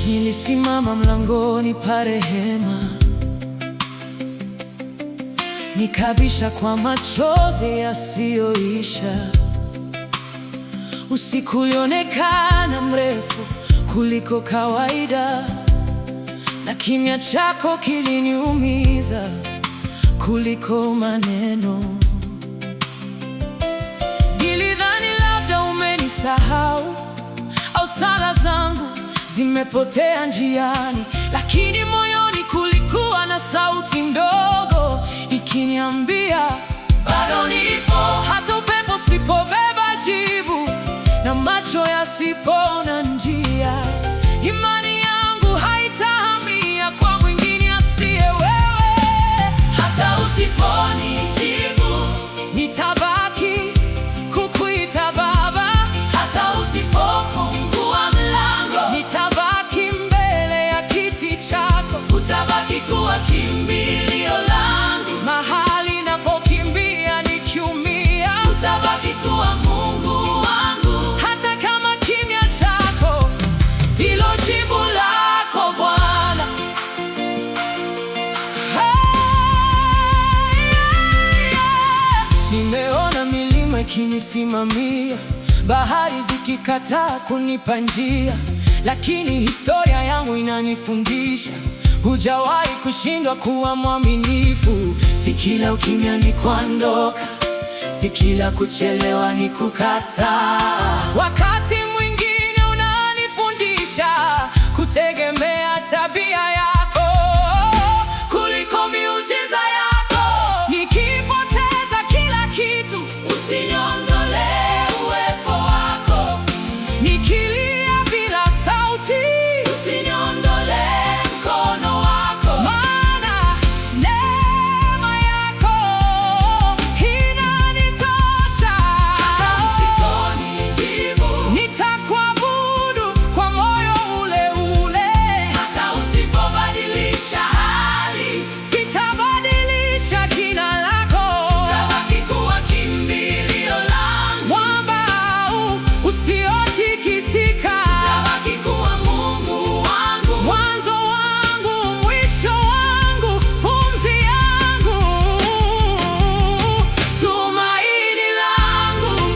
Nilisimama mlangoni pa rehema, nikabisha kwa machozi yasiyoisha. Usiku ulionekana mrefu kuliko kawaida, na kimya chako kiliniumiza kuliko maneno. Nilidhani labda umenisahau au sala zangu zimepotea njiani, lakini moyoni kulikuwa na sauti ndogo ikiniambia bado nipo. Hata upepo sipobeba jibu na macho yasipoona njia, imani yangu haitahamia kwa mwingine asiye wewe. Hata usiponijibu nitabaki kukuita Baba, hata usipofungua mlango nitabaki mbele ya kiti chako. Utabaki kuwa kimbilio langu, mahali napokimbia nikiumia. Utabaki kuwa Mungu wangu, hata kama kimya chako ndilo jibu lako Bwana. Nimeona milima ikinisimamia, bahari zikikataa kunipa njia, lakini historia yangu inanifundisha hujawahi kushindwa kuwa mwaminifu. Si kila ukimya ni kuondoka, si kila kuchelewa ni kukataa. Wakati mwingine unanifundisha kutegemea tabia yako kuliko miujiza yako. Nikipoteza kila kitu, usiniondolee uwepo wako. Nikilia bila sauti, usiniondolee mkono wako. Maana neema yako inanitosha. Hata usiponijibu nitakuabudu kwa moyo ule ule. Hata usipobadilisha hali, sitabadilisha jina lako. Utabaki kuwa kimbilio langu, mwamba usiotikisika. Utabaki kuwa Mungu wangu, mwanzo wangu, mwisho wangu, pumzi yangu, tumaini langu.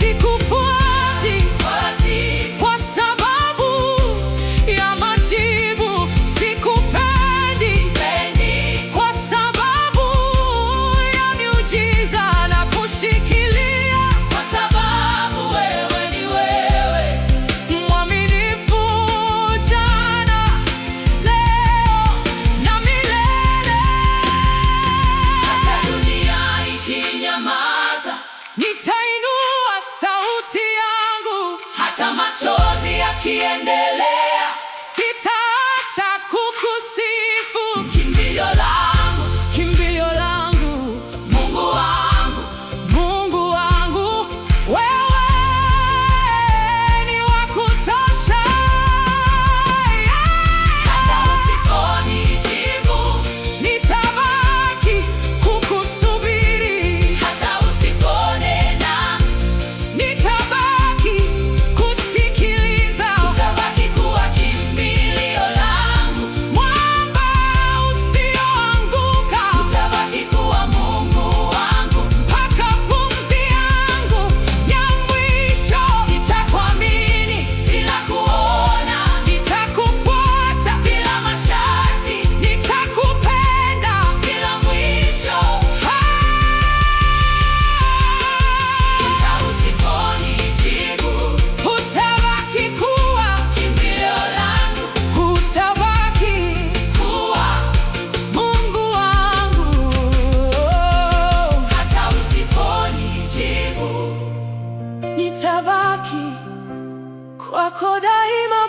Sikufuati kwa sababu ya majibu, sikupendi kwa sababu ya miujiza, na kushikilia kwa sababu wewe ni wewe, mwaminifu jana, leo na milele. Hata dunia ikinyamaza, nitainua sauti yangu. Hata machozi yakiendelea, sitaacha kukusifu. Kimbilio langu, kimbilio langu, Mungu wangu, Mungu wangu, wewe ni wa kutosha. Hata usiponijibu nitabaki kukusubiri. Hata usiponena nitabaki kusikiliza. Utabaki kuwa kimbilio langu, mwamba usioanguka. Utabaki kuwa Mungu wangu mpaka pumzi yangu ya mwisho. Nitakuamini bila kuona, nitakufuata bila masharti, nitakupenda bila mwisho. Hata usiponijibu utabaki kuwa kimbilio langu, utabaki kuwa Mungu wangu. Hata usiponijibu nitabaki kwako daima.